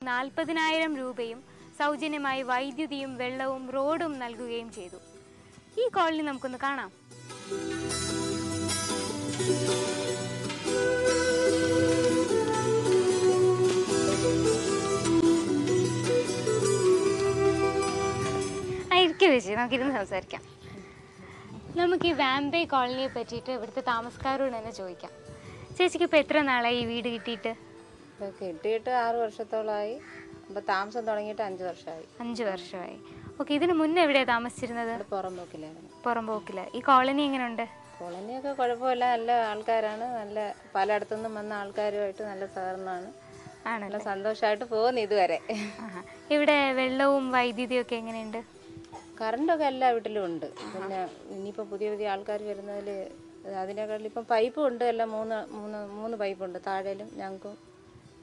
40,000 രൂപയും സൗജന്യമായി വൈദ്യുതിയും വെള്ളവും റോഡും നൽകുകയും ചെയ്തു. ഈ കോളനി നമുക്കൊന്ന് കാണാം. നമുക്കിരുന്ന് സംസാരിക്കാം. നമുക്ക് ഈ വാംബേ കോളനിയെ പറ്റിയിട്ട് ഇവിടുത്തെ താമസക്കാരോട് തന്നെ ചോദിക്കാം. ചേച്ചിക്ക് ഇപ്പോൾ എത്ര നാളായി ഈ വീട് കിട്ടിയിട്ട്? കിട്ടിയിട്ട് 6 വർഷത്തോളമായി. അപ്പോൾ താമസം തുടങ്ങിയിട്ട് 5 വർഷമായി. 5 വർഷമായി. ഓക്കെ. ഇതിന് മുന്നേ എവിടെയാണ് താമസിച്ചിരുന്നത്? പുറമ്പോക്കിലായിരുന്നു. പുറമ്പോക്കിൽ. ഈ കോളനി എങ്ങനെയുണ്ട്? കോളനിയൊക്കെ കുഴപ്പമില്ല, നല്ല ആൾക്കാരാണ്, നല്ല പലയിടത്തുനിന്നും വന്ന ആൾക്കാരുമായിട്ട് നല്ല സഹകരണമാണ്, നല്ല സന്തോഷമായിട്ട് പോകുന്നു ഇതുവരെ. ഇവിടെ വെള്ളവും വൈദ്യുതിയും ഒക്കെ എങ്ങനെയുണ്ട്? കറണ്ടൊക്കെ എല്ലാ വീട്ടിലും ഉണ്ട്. പിന്നെ ഇനിയിപ്പോൾ പുതിയ പുതിയ ആൾക്കാർ വരുന്നതിൽ അതിനേക്കാളും ഇപ്പം പൈപ്പും ഉണ്ട്. എല്ലാം മൂന്ന് പൈപ്പുണ്ട്, താഴേലും ഞങ്ങൾക്കും.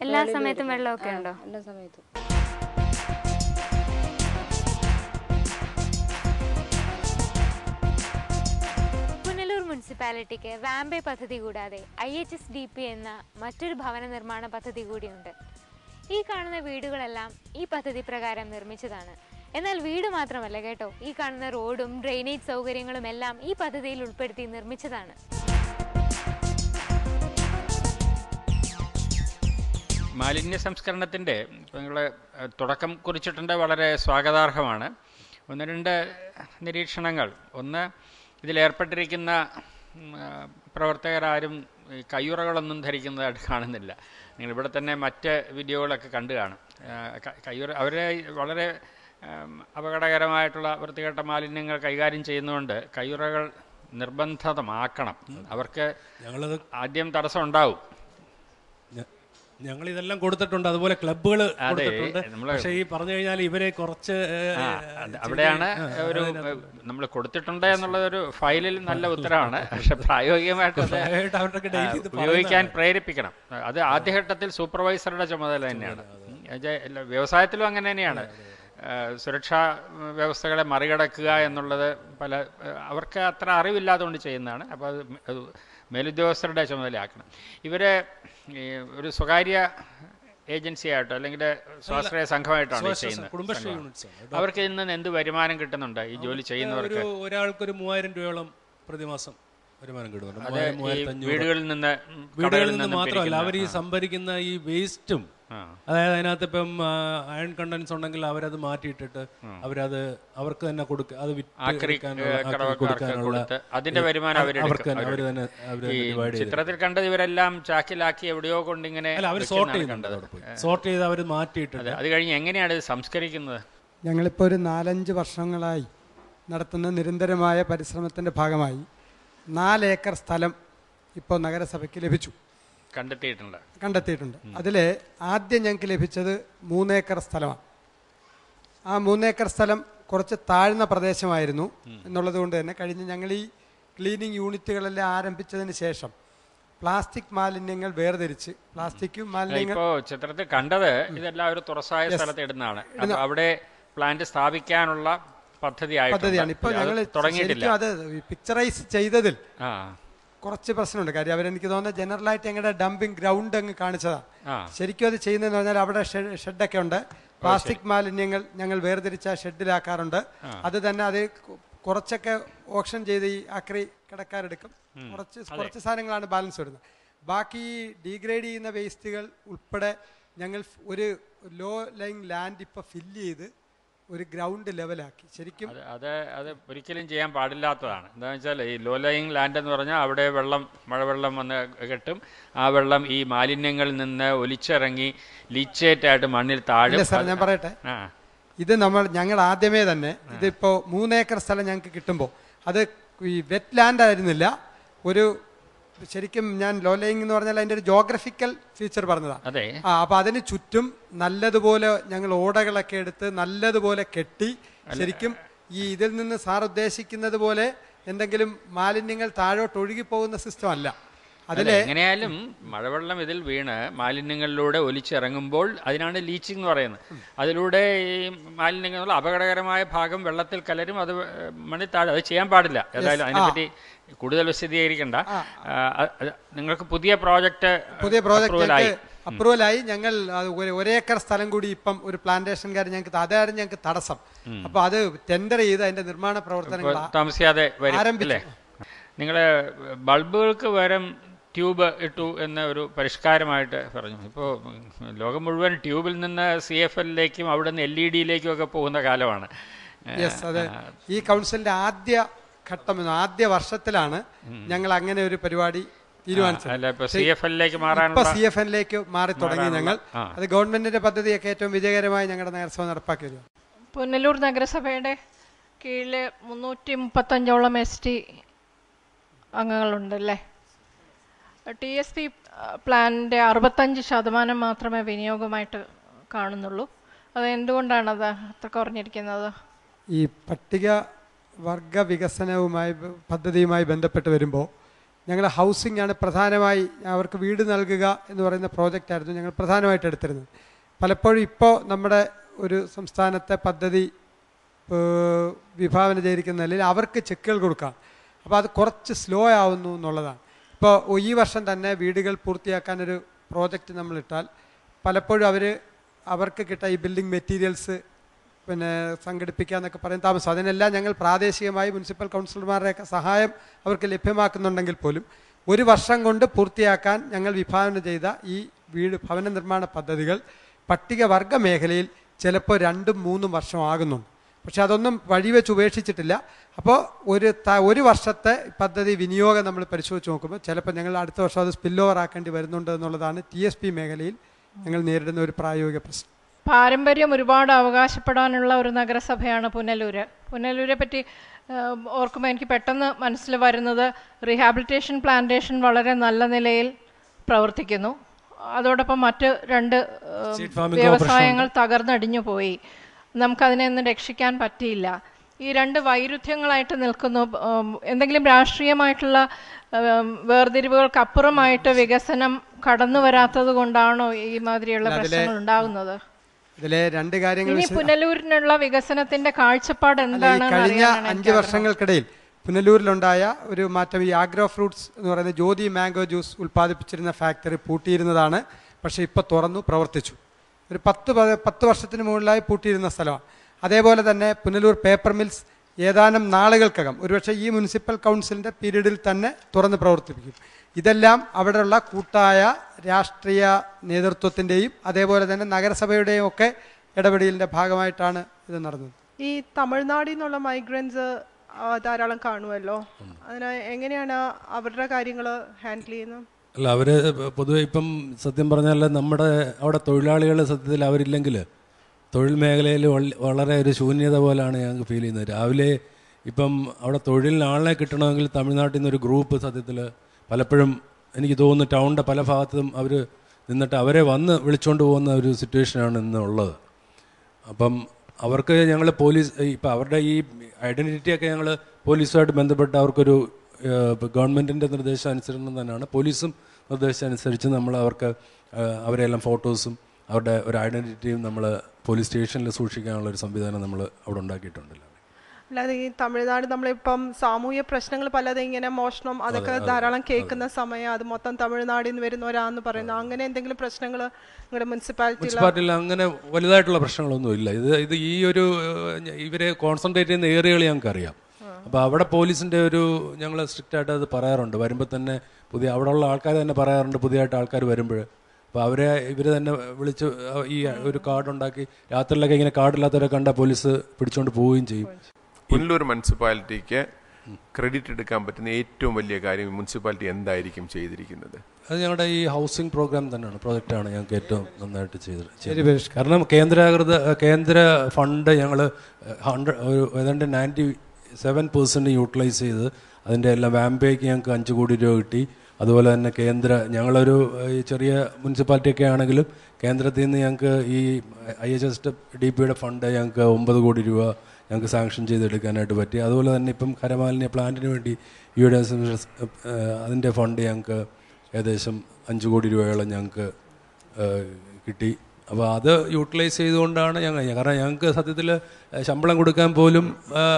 എല്ലാ സമയത്തും വെള്ളമൊക്കെ ഉണ്ടോ? എല്ലാ സമയത്തും. പുനലൂർ മുനിസിപ്പാലിറ്റിക്ക് വാംബേ പദ്ധതി കൂടാതെ IHSDP എന്ന മറ്റൊരു ഭവന നിർമ്മാണ പദ്ധതി കൂടിയുണ്ട്. ഈ കാണുന്ന വീടുകളെല്ലാം ഈ പദ്ധതി പ്രകാരം നിർമ്മിച്ചതാണ്. എന്നാൽ വീട് മാത്രമല്ല കേട്ടോ, ഈ കാണുന്ന റോഡും ഡ്രെയിനേജ് സൗകര്യങ്ങളും എല്ലാം ഈ പദ്ധതിയിൽ ഉൾപ്പെടുത്തി നിർമ്മിച്ചതാണ്. മാലിന്യ സംസ്കരണത്തിൻ്റെ നിങ്ങളെ തുടക്കം കുറിച്ചിട്ടുണ്ട്, വളരെ സ്വാഗതാർഹമാണ്. 1-2 നിരീക്ഷണങ്ങൾ. ഒന്ന്, ഇതിലേർപ്പെട്ടിരിക്കുന്ന പ്രവർത്തകരാരും കയ്യുറകളൊന്നും ധരിക്കുന്നതായിട്ട് കാണുന്നില്ല. നിങ്ങളിവിടെ തന്നെ മറ്റ് വീഡിയോകളൊക്കെ കണ്ടു കാണും. അവരെ വളരെ അപകടകരമായിട്ടുള്ള വൃത്തികെട്ട മാലിന്യങ്ങൾ കൈകാര്യം ചെയ്യുന്നതുകൊണ്ട് കയ്യുറകൾ നിർബന്ധമാക്കണം. അവർക്ക് ആദ്യം തടസ്സം ഉണ്ടാവും. ഞങ്ങളിതെല്ലാം കൊടുത്തിട്ടുണ്ട്, അതുപോലെ ക്ലബ്ബുകൾ കൊടുത്തിട്ടുണ്ട്. പക്ഷേ ഈ പറഞ്ഞു കഴിഞ്ഞാൽ ഇവരെ കുറച്ച് അവിടെയാണ് ഒരു നമ്മൾ കൊടുത്തിട്ടുണ്ട് എന്നുള്ളതൊരു ഫയലിൽ നല്ല ഉത്തരവാണ്. പക്ഷെ പ്രായോഗികമായിട്ട് ഉപയോഗിക്കാൻ പ്രേരിപ്പിക്കണം. അത് ആദ്യഘട്ടത്തിൽ സൂപ്പർവൈസറുടെ ചുമതല തന്നെയാണ്. വ്യവസായത്തിലും അങ്ങനെ തന്നെയാണ്. സുരക്ഷാ വ്യവസ്ഥകളെ മറികടക്കുക എന്നുള്ളത് അവർക്ക് അത്ര അറിവില്ലാതുകൊണ്ട് ചെയ്യുന്നതാണ്. അപ്പോൾ അത് മേലുദ്യോഗസ്ഥരുടെ ചുമതലയാക്കണം. ഇവരെ ഒരു സ്വകാര്യ ഏജൻസിയായിട്ടോ അല്ലെങ്കിൽ സ്വാശ്രയ സംഘമായിട്ടാണ് ചെയ്യുന്നത്. അവർക്ക് ഇന്ന് എന്ത് വരുമാനം കിട്ടുന്നുണ്ട് ഈ ജോലി ചെയ്യുന്നവർക്ക്? ഒരാൾക്കൊരു 3000 രൂപയോളം പ്രതിമാസം വരുമാനം കിട്ടുന്നുണ്ട്. വീടുകളിൽ നിന്ന് മാത്രമല്ല, അവർ ഈ സംഭരിക്കുന്ന ഈ വേസ്റ്റും, അതായത് അതിനകത്ത് ഇപ്പം അയൺ കണ്ടൻസ് ഉണ്ടെങ്കിൽ അവരത് മാറ്റിയിട്ടിട്ട് അവർക്ക് തന്നെ കൊടുക്കുക, അത് അതിന്റെ വരുമാനം ചിത്രത്തിൽ കണ്ടത് ഇവരെല്ലാം ചാക്കിലാക്കി എവിടെയോ കൊണ്ടിങ്ങനെ സോർട്ട് ചെയ്ത് അവർ മാറ്റിയിട്ടുണ്ട്. അത് കഴിഞ്ഞ് എങ്ങനെയാണ് ഇത് സംസ്കരിക്കുന്നത്? ഞങ്ങളിപ്പോൾ ഒരു 4-5 വർഷങ്ങളായി നടത്തുന്ന നിരന്തരമായ പരിശ്രമത്തിന്റെ ഭാഗമായി 4 ഏക്കർ സ്ഥലം ഇപ്പോൾ നഗരസഭയ്ക്ക് ലഭിച്ചു, കണ്ടെത്തിയിട്ടുണ്ട്. അതിൽ ആദ്യം ഞങ്ങൾക്ക് ലഭിച്ചത് 3 ഏക്കർ സ്ഥലമാണ്. ആ 3 ഏക്കർ സ്ഥലം കുറച്ച് താഴ്ന്ന പ്രദേശമായിരുന്നു എന്നുള്ളത് കൊണ്ട് തന്നെ ഞങ്ങൾ ഈ ക്ലീനിങ് യൂണിറ്റുകളെല്ലാം ആരംഭിച്ചതിന് ശേഷം പ്ലാസ്റ്റിക് മാലിന്യങ്ങൾ വേർതിരിച്ച് പ്ലാസ്റ്റിക്കും മാലിന്യങ്ങൾ ചിത്രത്തിൽ കണ്ടത് ഇതെല്ലാം ഒരു തുറസായ സ്ഥലത്ത് ഇടുന്നതാണ്. അവിടെ പ്ലാന്റ് സ്ഥാപിക്കാനുള്ള പദ്ധതിയാണ്. ഇപ്പോൾ ഞങ്ങൾ ശരിക്കും അത് പിക്ചറൈസ് ചെയ്തതിൽ കുറച്ച് പ്രശ്നമുണ്ട്. കാര്യം അവരെനിക്ക് തോന്നുന്നത് ജനറലായിട്ട് ഞങ്ങളുടെ ഡംപിങ് ഗ്രൗണ്ട് അങ്ങ് കാണിച്ചതാണ്. ശരിക്കും അത് ചെയ്യുന്നതെന്ന് പറഞ്ഞാൽ അവിടെ ഷെഡൊക്കെ ഉണ്ട്. പ്ലാസ്റ്റിക് മാലിന്യങ്ങൾ ഞങ്ങൾ വേർതിരിച്ച ഷെഡിലാക്കാറുണ്ട്. അത് തന്നെ അത് കുറച്ചൊക്കെ ഓപ്ഷൻ ചെയ്ത് ഈ ആക്രി കടക്കാരെടുക്കും. കുറച്ച് സാധനങ്ങളാണ് ബാലൻസ് വരുന്നത്. ബാക്കി ഡീഗ്രേഡ് ചെയ്യുന്ന വേസ്റ്റുകൾ ഉൾപ്പെടെ ഞങ്ങൾ ഒരു ലോ ലൈങ് ലാൻഡ് ഇപ്പോൾ ഫില്ല് ചെയ്ത് ഒരു ഗ്രൗണ്ട് ലെവലാക്കി. ശരിക്കും അത് ഒരിക്കലും ചെയ്യാൻ പാടില്ലാത്തതാണ്. എന്താണെന്ന് വെച്ചാൽ ഈ ലോ ലയിങ് ലാൻഡ് എന്ന് പറഞ്ഞാൽ അവിടെ മഴവെള്ളം വന്ന് കെട്ടും. ആ വെള്ളം ഈ മാലിന്യങ്ങളിൽ നിന്ന് ഒലിച്ചിറങ്ങി ലീച്ചേറ്റായിട്ട് മണ്ണിൽ താഴും. സാർ ഞാൻ പറയട്ടെ, ഇത് ഞങ്ങൾ ആദ്യമേ തന്നെ ഇതിപ്പോൾ 3 ഏക്കർ സ്ഥലം ഞങ്ങൾക്ക് കിട്ടുമ്പോൾ അത് ഈ വെറ്റ് ലാൻഡ് ആയിരുന്നില്ല. ശരിക്കും ഞാൻ ലോ ലേയിങ് എന്ന് പറഞ്ഞാൽ അതിൻ്റെ ഒരു ജോഗ്രഫിക്കൽ ഫീച്ചർ പറഞ്ഞതാണ്. അപ്പൊ അതിന് ചുറ്റും നല്ലതുപോലെ ഞങ്ങൾ ഓടകളൊക്കെ എടുത്ത് നല്ലതുപോലെ കെട്ടി, ശരിക്കും ഈ ഇതിൽ നിന്ന് സാർ ഉദ്ദേശിക്കുന്നത് പോലെ എന്തെങ്കിലും മാലിന്യങ്ങൾ താഴോട്ട് ഒഴുകിപ്പോകുന്ന സിസ്റ്റം അല്ല. എങ്ങനെയാലും മഴവെള്ളം ഇതിൽ വീണ് മാലിന്യങ്ങളിലൂടെ ഒലിച്ചിറങ്ങുമ്പോൾ അതിനാണ് ലീച്ചിങ് എന്ന് പറയുന്നത്. അതിലൂടെ ഈ മാലിന്യങ്ങളുടെ അപകടകരമായ ഭാഗം വെള്ളത്തിൽ കലരും, അത് മണ്ണിൽ താഴെ. അത് ചെയ്യാൻ പാടില്ല. ഏതായാലും അതിനെപ്പറ്റി കൂടുതൽ വിശദീകരിക്കണ്ട. നിങ്ങൾക്ക് പുതിയ പ്രോജക്റ്റ് അപ്രൂവലായി. ഞങ്ങൾ ഒരേക്കർ സ്ഥലം കൂടി ഇപ്പം ഒരു പ്ലാന്റേഷൻകാർ ഞങ്ങൾക്ക് അതായിരുന്നു ഞങ്ങൾക്ക് തടസ്സം. അപ്പോൾ അത് ടെൻഡർ ചെയ്ത് അതിന്റെ നിർമ്മാണ പ്രവർത്തനങ്ങൾ താമസിയാതെ ആരംഭിച്ചു. നിങ്ങളെ ബൾബുകൾക്ക് പകരം ട്യൂബ് ഇട്ടു എന്ന ഒരു പരിഷ്കാരമായിട്ട് പറഞ്ഞു. ഇപ്പോൾ ലോകം മുഴുവൻ ട്യൂബിൽ നിന്ന് CFL-ലേക്കും അവിടെ നിന്ന് LED-യിലേക്കും ഒക്കെ പോകുന്ന കാലമാണ്. യെസ്, അതെ. ഈ കൗൺസിലിന്റെ ആദ്യ ഘട്ടം ആദ്യ വർഷത്തിലാണ് ഞങ്ങൾ അങ്ങനെ ഒരു പരിപാടി തീരുമാനിച്ചത്. CFL-ലേക്ക് മാറി തുടങ്ങി ഞങ്ങൾ. അത് ഗവൺമെന്റിന്റെ പദ്ധതിയൊക്കെ ഏറ്റവും വിജയകരമായി ഞങ്ങളുടെ നഗരസഭ നടപ്പാക്കി വരിക. പുനലൂർ നഗരസഭയുടെ കീഴിൽ 335ഓളം ST അംഗങ്ങളുണ്ടല്ലേ. TSP പ്ലാനിൻ്റെ 65% മാത്രമേ വിനിയോഗമായിട്ട് കാണുന്നുള്ളൂ. അത് എന്തുകൊണ്ടാണത് അത്ര കുറഞ്ഞിരിക്കുന്നത്? ഈ പട്ടിക വർഗ വികസനവുമായി പദ്ധതിയുമായി ബന്ധപ്പെട്ട് വരുമ്പോൾ ഞങ്ങൾ ഹൗസിംഗ് ആണ് പ്രധാനമായി, അവർക്ക് വീട് നൽകുക എന്ന് പറയുന്ന പ്രോജക്റ്റായിരുന്നു ഞങ്ങൾ പ്രധാനമായിട്ട് എടുത്തിരുന്നത്. പലപ്പോഴും ഇപ്പോൾ നമ്മുടെ ഒരു സംസ്ഥാനത്തെ പദ്ധതി വിഭാവന ചെയ്തിരിക്കുന്ന നിലയിൽ അവർക്ക് ചെക്കുകൾ കൊടുക്കാം. അപ്പോൾ അത് കുറച്ച് സ്ലോ ആവുന്നു എന്നുള്ളതാണ്. ഇപ്പോൾ ഈ വർഷം തന്നെ വീടുകൾ പൂർത്തിയാക്കാനൊരു പ്രോജക്റ്റ് നമ്മളിട്ടാൽ പലപ്പോഴും അവർക്ക് കിട്ടുക ഈ ബിൽഡിംഗ് മെറ്റീരിയൽസ് സംഘടിപ്പിക്കുക എന്നൊക്കെ പറയും താമസം. അതിനെല്ലാം ഞങ്ങൾ പ്രാദേശികമായി മുനിസിപ്പൽ കൗൺസിലർമാരുടെയൊക്കെ സഹായം അവർക്ക് ലഭ്യമാക്കുന്നുണ്ടെങ്കിൽ പോലും ഒരു വർഷം കൊണ്ട് പൂർത്തിയാക്കാൻ ഞങ്ങൾ വിഭാവന ചെയ്ത ഈ ഭവന നിർമ്മാണ പദ്ധതികൾ പട്ടികവർഗ മേഖലയിൽ ചിലപ്പോൾ 2-3 വർഷം ആകുന്നുണ്ട്. പക്ഷെ അതൊന്നും വഴിവെച്ച് ഉപേക്ഷിച്ചിട്ടില്ല. അപ്പോൾ ഒരു വർഷത്തെ പദ്ധതി വിനിയോഗം നമ്മൾ പരിശോധിച്ച് നോക്കുമ്പോൾ ചിലപ്പോൾ ഞങ്ങൾ അടുത്ത വർഷം അത് സ്പിൽ ഓവർ ആക്കേണ്ടി വരുന്നുണ്ട് എന്നുള്ളതാണ് TSP മേഖലയിൽ ഞങ്ങൾ നേരിടുന്ന ഒരു പ്രായോഗിക പ്രശ്നം. പാരമ്പര്യം ഒരുപാട് അവകാശപ്പെടാനുള്ള ഒരു നഗരസഭയാണ് പുനലൂരെ പറ്റി ഓർക്കുമ്പോൾ എനിക്ക് പെട്ടെന്ന് മനസ്സിൽ വരുന്നത് റീഹാബിലിറ്റേഷൻ പ്ലാന്റേഷൻ വളരെ നല്ല നിലയിൽ പ്രവർത്തിക്കുന്നു. അതോടൊപ്പം മറ്റ് 2 വ്യവസായങ്ങൾ തകർന്നടിഞ്ഞു പോയി. നമുക്കതിനെ ഒന്നും രക്ഷിക്കാൻ പറ്റിയില്ല. ഈ 2 വൈരുദ്ധ്യങ്ങളായിട്ട് നിൽക്കുന്നു. എന്തെങ്കിലും രാഷ്ട്രീയമായിട്ടുള്ള വേർതിരിവുകൾക്കപ്പുറമായിട്ട് വികസനം കടന്നു വരാത്തത് കൊണ്ടാണോ ഈ മാതിരിയുള്ള പ്രശ്നങ്ങൾ ഉണ്ടാകുന്നത്? ഇതിലെ 2 കാര്യങ്ങൾ. ഇനി പുനലൂരിനുള്ള വികസനത്തിന്റെ കാഴ്ചപ്പാട് എന്താണ്? കഴിഞ്ഞ 5 വർഷങ്ങൾക്കിടയിൽ പുനലൂരിലുണ്ടായ ഒരു മാറ്റം, ഈ ആഗ്രോ ഫ്രൂട്ട്സ് എന്ന് പറയുന്ന ജ്യോതി മാംഗോ ജ്യൂസ് ഉൽപ്പാദിപ്പിച്ചിരുന്ന ഫാക്ടറി പൂട്ടിയിരുന്നതാണ്. പക്ഷേ ഇപ്പോൾ തുറന്നു പ്രവർത്തിച്ചു. ഒരു 10 വർഷത്തിന് മുകളിലായി പൂട്ടിയിരുന്ന സ്ഥലമാണ്. അതേപോലെ തന്നെ പുനലൂർ പേപ്പർ മിൽസ് ഏതാനും നാളുകൾക്കകം, ഒരുപക്ഷെ ഈ മുനിസിപ്പൽ കൗൺസിലിൻ്റെ പീരീഡിൽ തന്നെ തുറന്ന് പ്രവർത്തിപ്പിക്കും. ഇതെല്ലാം അവിടെയുള്ള കൂട്ടായ രാഷ്ട്രീയ നേതൃത്വത്തിൻ്റെയും അതേപോലെ തന്നെ നഗരസഭയുടെയും ഒക്കെ ഇടപെടലിൻ്റെ ഭാഗമായിട്ടാണ് ഇത് നടന്നത്. ഈ തമിഴ്നാടിൽ നിന്നുള്ള മൈഗ്രൻസ് ധാരാളം കാണുമല്ലോ, അതിന് എങ്ങനെയാണ് അവരുടെ കാര്യങ്ങൾ ഹാൻഡിൽ ചെയ്യുന്നത്? അല്ല, അവർ പൊതുവെ ഇപ്പം സത്യം പറഞ്ഞാൽ നമ്മുടെ അവിടെ തൊഴിലാളികൾ സത്യത്തിൽ അവരില്ലെങ്കിൽ തൊഴിൽ മേഖലയിൽ വളരെ ഒരു ശൂന്യത പോലെയാണ് ഞങ്ങൾക്ക് ഫീൽ ചെയ്യുന്നത്. രാവിലെ ഇപ്പം അവിടെ തൊഴിലിന് ആളെ കിട്ടണമെങ്കിൽ തമിഴ്നാട്ടിൽ നിന്നൊരു ഗ്രൂപ്പ് സത്യത്തിൽ പലപ്പോഴും എനിക്ക് തോന്നുന്നു ടൗണിൻ്റെ പല ഭാഗത്തും അവർ നിന്നിട്ട് അവരെ വന്ന് വിളിച്ചുകൊണ്ട് പോകുന്ന ഒരു സിറ്റുവേഷനാണ് ഇന്നുള്ളത്. അപ്പം അവർക്ക് ഞങ്ങൾ ഇപ്പം അവരുടെ ഈ ഐഡൻറ്റിറ്റിയൊക്കെ ഞങ്ങൾ പോലീസുമായിട്ട് ബന്ധപ്പെട്ട് അവർക്കൊരു ഗവൺമെൻറ്റിൻ്റെ നിർദ്ദേശാനുസരണം തന്നെയാണ്, പോലീസും നിർദ്ദേശമനുസരിച്ച് നമ്മൾ അവരെല്ലാം ഫോട്ടോസും അവരുടെ ഒരു ഐഡൻറ്റിറ്റിയും നമ്മൾ പോലീസ് സ്റ്റേഷനിൽ സൂക്ഷിക്കാനുള്ളൊരു സംവിധാനം നമ്മൾ അവിടെ ഉണ്ടാക്കിയിട്ടുണ്ടല്ലോ. അല്ലാതെ ഈ തമിഴ്നാട് നമ്മളിപ്പം സാമൂഹ്യ പ്രശ്നങ്ങൾ പലതും ഇങ്ങനെ മോഷണം അതൊക്കെ ധാരാളം കേൾക്കുന്ന സമയം അത് മൊത്തം തമിഴ്നാടിൽ നിന്ന് വരുന്നവരാന്ന് പറയുന്നത്, അങ്ങനെ എന്തെങ്കിലും പ്രശ്നങ്ങൾ നിങ്ങളുടെ മുനിസിപ്പാലിറ്റിയിൽ? അങ്ങനെ വലുതായിട്ടുള്ള പ്രശ്നങ്ങളൊന്നും ഇല്ല. ഇത് ഈ ഒരു ഇവരെ കോൺസെൻട്രേറ്റ് ചെയ്യുന്ന ഏരിയകൾ ഞങ്ങൾക്കറിയാം. അപ്പോൾ അവിടെ പോലീസിൻ്റെ ഞങ്ങൾ സ്ട്രിക്റ്റ് ആയിട്ട് അത് പറയാറുണ്ട്. വരുമ്പോൾ തന്നെ അവിടെയുള്ള ആൾക്കാർ തന്നെ പറയാറുണ്ട്, പുതിയതായിട്ട് ആൾക്കാർ വരുമ്പോൾ അപ്പോൾ ഇവർ തന്നെ വിളിച്ച് ഈ ഒരു കാർഡുണ്ടാക്കി രാത്രിയിലൊക്കെ ഇങ്ങനെ കാർഡില്ലാത്തവരെ കണ്ടാൽ പോലീസ് പിടിച്ചുകൊണ്ട് പോവുകയും ചെയ്യും. പുനലൂർ മുനിസിപ്പാലിറ്റിക്ക് ക്രെഡിറ്റ് എടുക്കാൻ പറ്റുന്ന ഏറ്റവും വലിയ കാര്യം മുനിസിപ്പാലിറ്റി എന്തായിരിക്കും ചെയ്തിരിക്കുന്നത്? അത് ഞങ്ങളുടെ ഈ ഹൗസിംഗ് പ്രോഗ്രാം തന്നെയാണ്, പ്രോജക്റ്റാണ് ഞങ്ങൾക്ക് ഏറ്റവും നന്നായിട്ട് ചെയ്തത്. കാരണം കേന്ദ്ര ഫണ്ട് ഞങ്ങൾ ഏതാണ്ട് 97% യൂട്ടിലൈസ് ചെയ്ത് അതിൻ്റെ എല്ലാം വാമ്പേക്ക് ഞങ്ങൾക്ക് 5 കോടി രൂപ കിട്ടി. അതുപോലെ തന്നെ ഞങ്ങളൊരു ചെറിയ മുനിസിപ്പാലിറ്റിയൊക്കെ ആണെങ്കിലും കേന്ദ്രത്തിൽ നിന്ന് ഞങ്ങൾക്ക് ഈ IHSDPയുടെ ഫണ്ട് ഞങ്ങൾക്ക് 9 കോടി രൂപ ഞങ്ങൾക്ക് സാങ്ഷൻ ചെയ്തെടുക്കാനായിട്ട് പറ്റി. അതുപോലെ തന്നെ ഇപ്പം ഖരമാലിന്യ പ്ലാന്റിന് വേണ്ടി അതിൻ്റെ ഫണ്ട് ഞങ്ങൾക്ക് ഏകദേശം 5 കോടി രൂപയോളം ഞങ്ങൾക്ക് കിട്ടി. അപ്പോൾ അത് യൂട്ടിലൈസ് ചെയ്തുകൊണ്ടാണ് കാരണം ഞങ്ങൾക്ക് സത്യത്തിൽ ശമ്പളം കൊടുക്കാൻ പോലും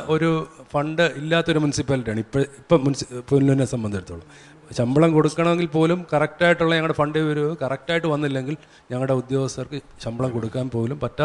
ഒരു ഫണ്ട് ഇല്ലാത്തൊരു മുനിസിപ്പാലിറ്റിയാണ് ഇപ്പം പുനലൂരിനെ സംബന്ധിച്ചിടത്തോളം. ശമ്പളം കൊടുക്കണമെങ്കിൽ പോലും കറക്റ്റായിട്ടുള്ള ഞങ്ങളുടെ ഫണ്ട് വരിക കറക്റ്റായിട്ട് വന്നില്ലെങ്കിൽ ഞങ്ങളുടെ ഉദ്യോഗസ്ഥർക്ക് ശമ്പളം കൊടുക്കാൻ പോലും പറ്റാത്ത